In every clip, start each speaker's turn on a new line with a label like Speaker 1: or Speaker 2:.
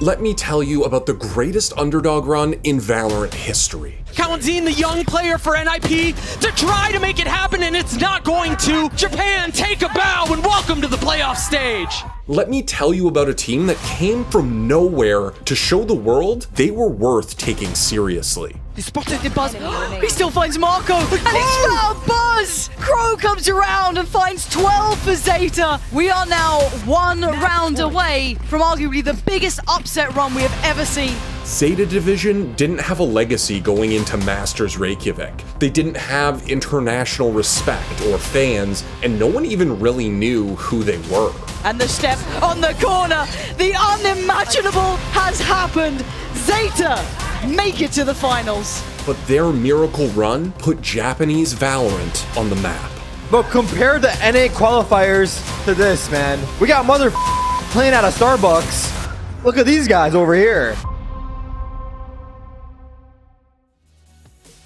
Speaker 1: let me tell you about the greatest underdog run in Valorant history.
Speaker 2: Kalanzine, the young player for NIP, to try to make it happen, and it's not going to. Japan, take a bow and welcome to the playoff stage.
Speaker 1: Let me tell you about a team that came from nowhere to show the world they were worth taking seriously.
Speaker 2: He spotted the Buzz. He still finds Marco, and he's found Buzz! Crow comes around and finds 12 for ZETA. We are now one round away from arguably the biggest upset run we have ever seen.
Speaker 1: ZETA Division didn't have a legacy going into Masters Reykjavik. They didn't have international respect or fans, and no one even really knew who they were.
Speaker 2: And the step on the corner, the unimaginable has happened. ZETA make it to the finals.
Speaker 1: But their miracle run put Japanese VALORANT on the map.
Speaker 3: But compare the NA qualifiers to this, man. We got mother playing at a Starbucks. Look at these guys over here.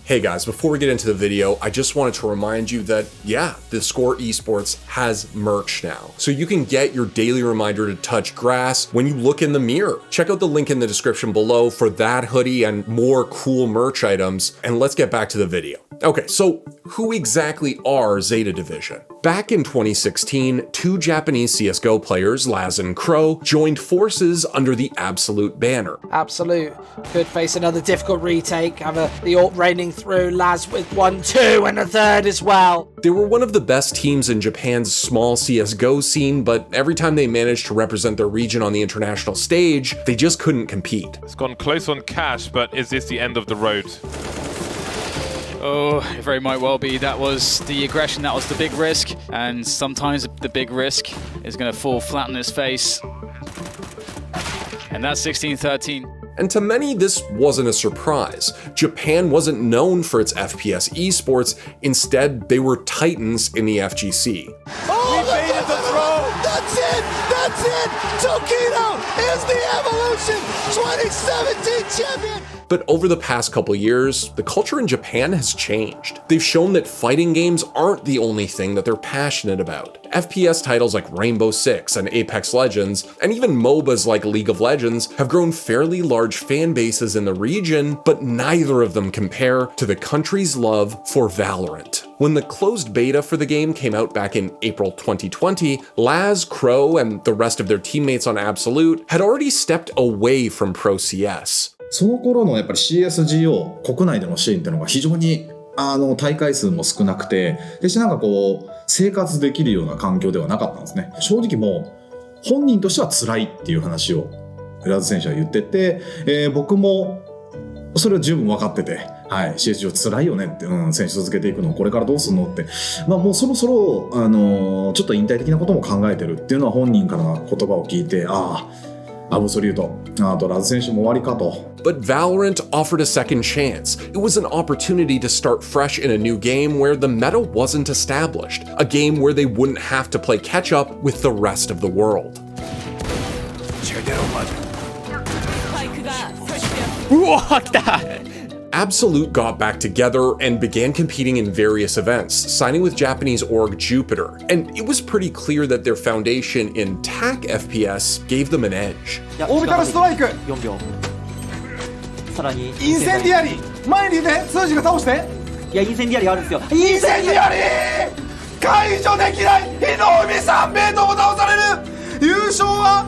Speaker 1: Hey guys, before we get into the video, I just wanted to remind you that, yeah, theScore Esports has merch now. So you can get your daily reminder to touch grass when you look in the mirror. Check out the link in the description below for that hoodie and more cool merch items. And let's get back to the video. Okay, so who exactly are ZETA Division? Back in 2016, two Japanese CSGO players, Laz and Crow, joined forces under the Absolute banner.
Speaker 4: Absolute could face another difficult retake, have the ult raining through, Laz with 1-2 and a third as well.
Speaker 1: They were one of the best teams in Japan's small CSGO scene, but every time they managed to represent their region on the international stage, they just couldn't compete.
Speaker 5: It's gone close on cash, but is this the end of the road?
Speaker 6: Oh, it very might well be. That was the aggression, that was the big risk, and sometimes the big risk is going to fall flat on his face. And that's 16-13.
Speaker 1: And to many, this wasn't a surprise. Japan wasn't known for its FPS esports. Instead, they were titans in the FGC.
Speaker 7: Oh, we baited the throw! That's it! That's it! Tokido is the Evolution 2017 champion!
Speaker 1: But over the past couple years, the culture in Japan has changed. They've shown that fighting games aren't the only thing that they're passionate about. FPS titles like Rainbow Six and Apex Legends, and even MOBAs like League of Legends, have grown fairly large fan bases in the region, but neither of them compare to the country's love for Valorant. When the closed beta for the game came out back in April 2020, Laz, Crow, and the rest of their teammates on Absolute had already stepped away from Pro CS.
Speaker 8: その頃のやっぱり CSGO 国内でのシーンっていうのが非常に大会数も少なくて、決してなんかこう生活できるような環境ではなかったんですね。正直もう本人としては辛いっていう話をラズ選手は言ってて、僕もそれは十分分かってて、はい、CSGO 辛いよねって、選手続けていくのこれからどうすんのって、もうそろそろちょっと引退的なことも考えてるっていうのは本人からの言葉を聞いて、アブソリュート、あとラズ選手も終わりかと。
Speaker 1: But Valorant offered a second chance. It was an opportunity to start fresh in a new game where the meta wasn't established, a game where they wouldn't have to play catch up with the rest of the world. Absolute got back together and began competing in various events, signing with Japanese org Jupiter. And it was pretty clear that their foundation in TAC FPS gave them an edge.
Speaker 3: オービタルストライク4秒さらにインセンディアリー前にね数字が倒していやインセンディアリーあるんですよインセンディアリー解除できない火の海3名とも倒される優勝は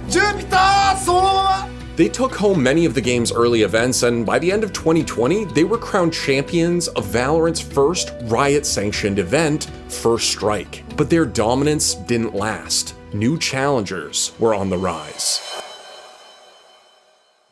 Speaker 3: ジュピターそのまま
Speaker 1: They took home many of the game's early events, and by the end of 2020, they were crowned champions of Valorant's first Riot-sanctioned event, First Strike. But their dominance didn't last. New challengers were on the rise.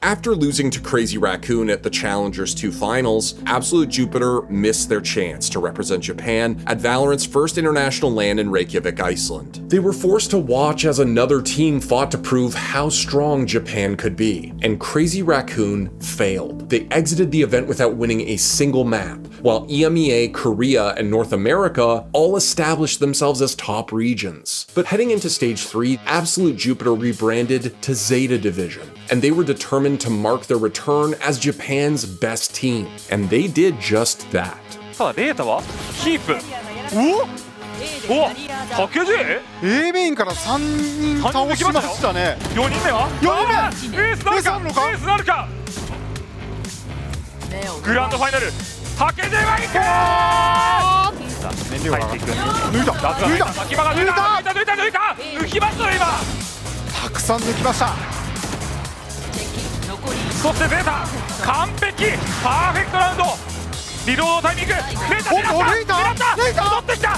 Speaker 1: After losing to Crazy Raccoon at the Challengers 2 finals, Absolute Jupiter missed their chance to represent Japan at Valorant's first international LAN in Reykjavik, Iceland. They were forced to watch as another team fought to prove how strong Japan could be, and Crazy Raccoon failed. They exited the event without winning a single map, while EMEA, Korea, and North America all established themselves as top regions. But heading into Stage 3, Absolute Jupiter rebranded to ZETA Division, and they were determined to mark their return as Japan's best team, and they did just that.
Speaker 5: さあ、データはキープ。おお掛けで
Speaker 7: A メインから3人倒しましたね。
Speaker 5: 4人目は
Speaker 7: 4人目
Speaker 5: エースなるかエースなるかグランドファイナル掛けではいく
Speaker 7: 燃料が
Speaker 5: 入っていく
Speaker 7: 抜いた
Speaker 5: 抜いた抜いた抜きましたよ今
Speaker 7: たくさん抜きました。
Speaker 5: そしてゼータ完璧パーフェクトラウンドリロードタイミング狙った戻ってきた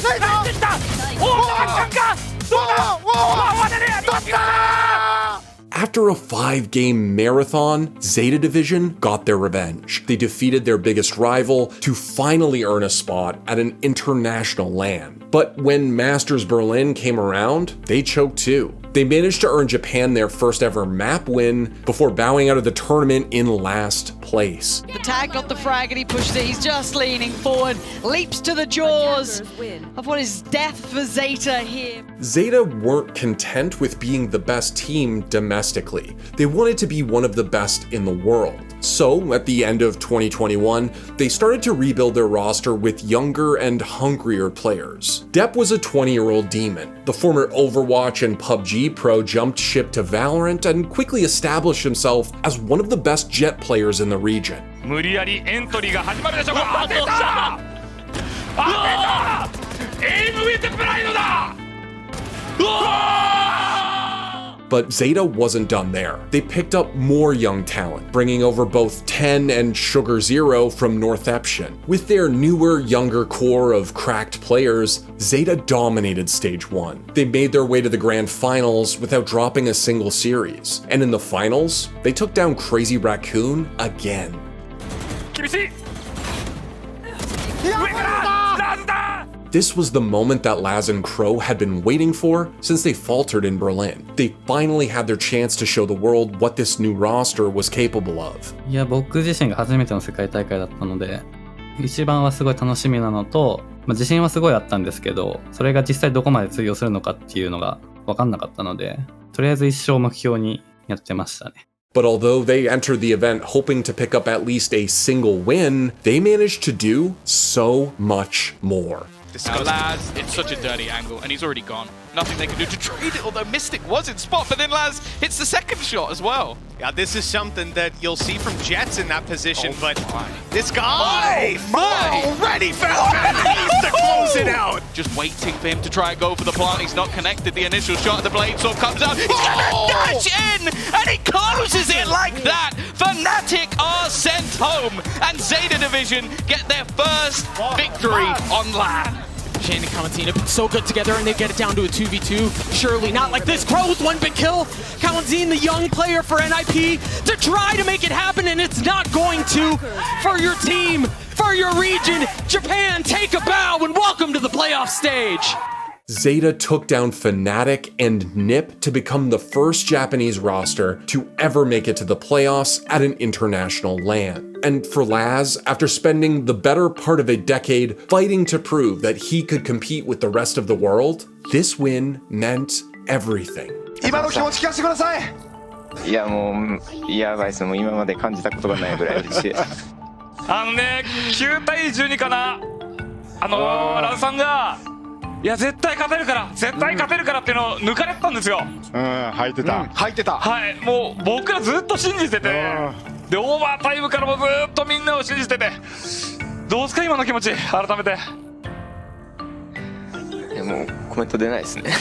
Speaker 5: おおあかんかどうだ
Speaker 1: After a 5-game marathon, ZETA Division got their revenge. They defeated their biggest rival to finally earn a spot at an international LAN. But when Masters Berlin came around, they choked too. They managed to earn Japan their first ever map win before bowing out of the tournament in last place.
Speaker 2: The tag got the frag and he pushed it. He's just leaning forward, leaps to the jaws of what is death for ZETA here.
Speaker 1: ZETA weren't content with being the best team domestically. They wanted to be one of the best in the world. So, at the end of 2021, they started to rebuild their roster with younger and hungrier players. Depp was a 20-year-old demon. The former Overwatch and PUBG pro jumped ship to Valorant and quickly established himself as one of the best Jet players in the region.
Speaker 5: 無理やりエントリーが始まるでしょうか当てたエイムウィットプライドだ
Speaker 1: But ZETA wasn't done there. They picked up more young talent, bringing over both 10 and Sugar Zero from Northeption. With their newer, younger core of cracked players, ZETA dominated Stage 1. They made their way to the Grand Finals without dropping a single series. And in the finals, they took down Crazy Raccoon again.
Speaker 5: 厳しい上からラズだ
Speaker 1: This was the moment that Laz and Crow had been waiting for since they faltered in Berlin. They finally had their chance to show the world what this new roster was capable of.
Speaker 9: いや、僕自身が初めての世界大会だったので、一番はすごい楽しみなのと、自信はすごいあったんですけど、それが実際どこまで通用するのかっていうのが分かんなかったので、とりあえず一生目標にやってましたね。
Speaker 1: But although they entered the event hoping to pick up at least a single win, they managed to do so much more.
Speaker 6: Laz, it's such a dirty angle, and he's already gone. Nothing they can do to trade it, although Mystic was in spot, but then Laz hits the second shot as well.
Speaker 10: Yeah, this is something that you'll see from Jets in that position, but this guy already found it to close it out.
Speaker 6: Just waiting for him to try and go for the plant. He's not connected. The initial shot of the blade sword comes out. He's gonna dash in, and he closes it like that. Fnatic are sent home, and ZETA Division get their first victory on LAN.
Speaker 11: Shane and Kalanzine have been so good together, and they get it down to a 2v2. Surely not like this. Crow with one big kill. Kalanzine, the young player for NIP, to try to make it happen, and it's not going to. For your team, for your region, Japan, take a bow and welcome to the playoff stage.
Speaker 1: ZETA took down Fnatic and NIP to become the first Japanese roster to ever make it to the playoffs at an international LAN. And for Laz, after spending the better part of a decade fighting to prove that he could compete with the rest of the world, this win meant everything.
Speaker 7: 今の気持ち聞かせてください。
Speaker 12: いやもうやばいです。もう今まで感じたことがないぐらい嬉しい。
Speaker 5: 9対12かな。ラズさんがいや絶対勝てるからっていうのを抜かれてたんですよ。
Speaker 7: 入ってた。
Speaker 5: はい、もう僕らずっと信じてて、でオーバータイムからもずっとみんなを信じてて、どうですか今の気持ち改めて。
Speaker 12: いやもうコメント出ないですね。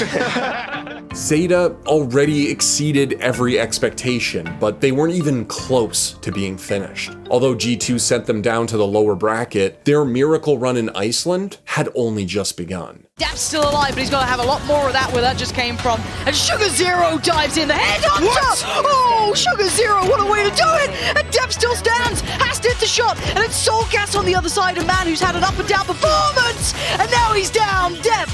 Speaker 1: ZETA already exceeded every expectation, but they weren't even close to being finished. Although G2 sent them down to the lower bracket, their miracle run in Iceland had only just begun.
Speaker 2: Depp's still alive, but he's got to have a lot more of that where that just came from. And Sugar Zero dives in, the headhunter! Oh, Sugar Zero, what a way to do it! And Depp still stands, has to hit the shot, and it's Soulcast on the other side, a man who's had an up and down performance! And now he's down, Depp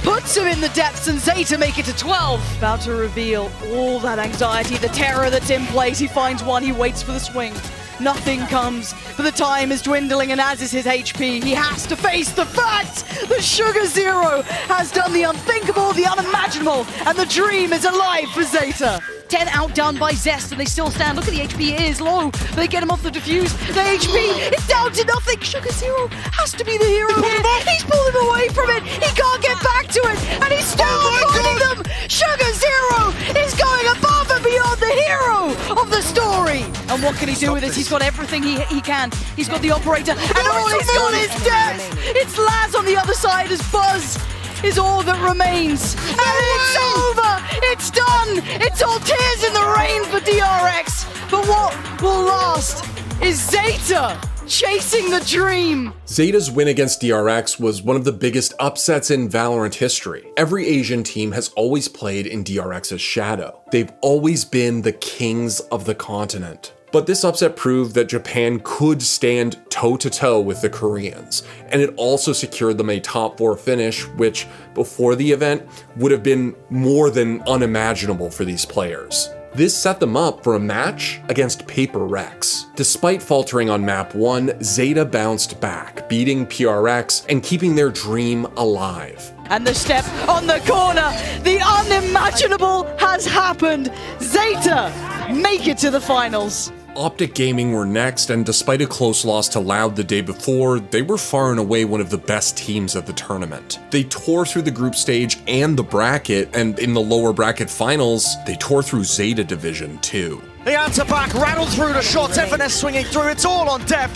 Speaker 2: puts him in the depths, and ZETA make it to 12. About to reveal all that anxiety, the terror that's in place. He finds one, he waits for the swing. Nothing comes, but the time is dwindling, and as is his HP, he has to face the fact that Sugar Zero has done the unthinkable, the unimaginable, and the dream is alive for ZETA. 10 outdone by Zest, and they still stand. Look at the HP, it is low. They get him off the defuse. The HP is down to nothing. Sugar Zero has to be the hero here. He's pulled him away from it. He can't get back to it, and he's still finding them. Sugar Zero is going above and beyond the hero of the story. And what can he do with it? He's got everything he can. He's got the operator, and all he's got is death. It's Laz on the other side as Buzz is all that remains. And it's over. It's done. It's all tears in the rain for DRX. But what will last is ZETA chasing the dream.
Speaker 1: ZETA's win against DRX was one of the biggest upsets in Valorant history. Every Asian team has always played in DRX's shadow. They've always been the kings of the continent. But this upset proved that Japan could stand toe-to-toe with the Koreans, and it also secured them a top 4 finish, which, before the event, would have been more than unimaginable for these players. This set them up for a match against Paper Rex. Despite faltering on map 1, ZETA bounced back, beating PRX and keeping their dream alive.
Speaker 2: And the step on the corner, the unimaginable has happened. ZETA make it to the finals.
Speaker 1: Optic Gaming were next, and despite a close loss to Loud the day before, they were far and away one of the best teams of the tournament. They tore through the group stage and the bracket, and in the lower bracket finals, they tore through ZETA Division too.
Speaker 13: The answer back rattled through the shot, FNS swinging through, it's all on Depp.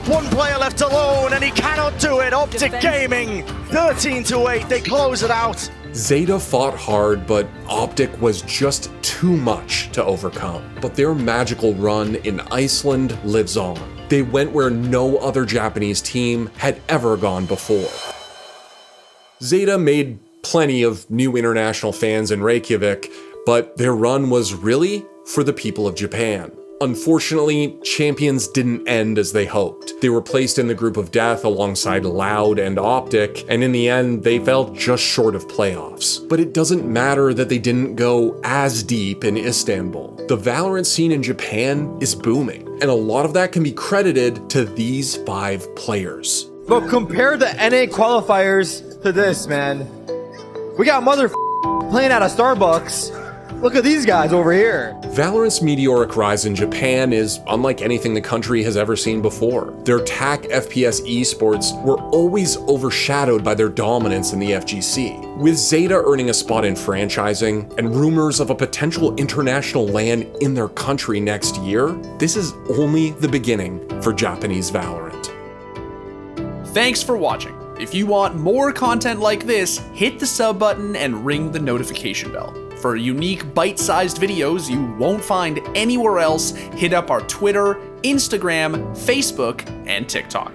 Speaker 13: One player left alone, and he cannot do it. Optic Gaming, 13-8, they close it out.
Speaker 1: ZETA fought hard, but Optic was just too much to overcome. But their magical run in Iceland lives on. They went where no other Japanese team had ever gone before. ZETA made plenty of new international fans in Reykjavik, but their run was really for the people of Japan. Unfortunately, champions didn't end as they hoped. They were placed in the group of death alongside Loud and Optic, and in the end, they fell just short of playoffs. But it doesn't matter that they didn't go as deep in Istanbul. The Valorant scene in Japan is booming, and a lot of that can be credited to these 5 players.
Speaker 14: But compare the NA qualifiers to this, man. We got playing out of Starbucks. Look at these guys over here.
Speaker 1: Valorant's meteoric rise in Japan is unlike anything the country has ever seen before. Their TAC FPS esports were always overshadowed by their dominance in the FGC. With ZETA earning a spot in franchising and rumors of a potential international LAN in their country next year, this is only the beginning for Japanese Valorant.
Speaker 15: Thanks for watching. If you want more content like this, hit the sub button and ring the notification bell. For unique bite-sized videos you won't find anywhere else, hit up our Twitter, Instagram, Facebook, and TikTok.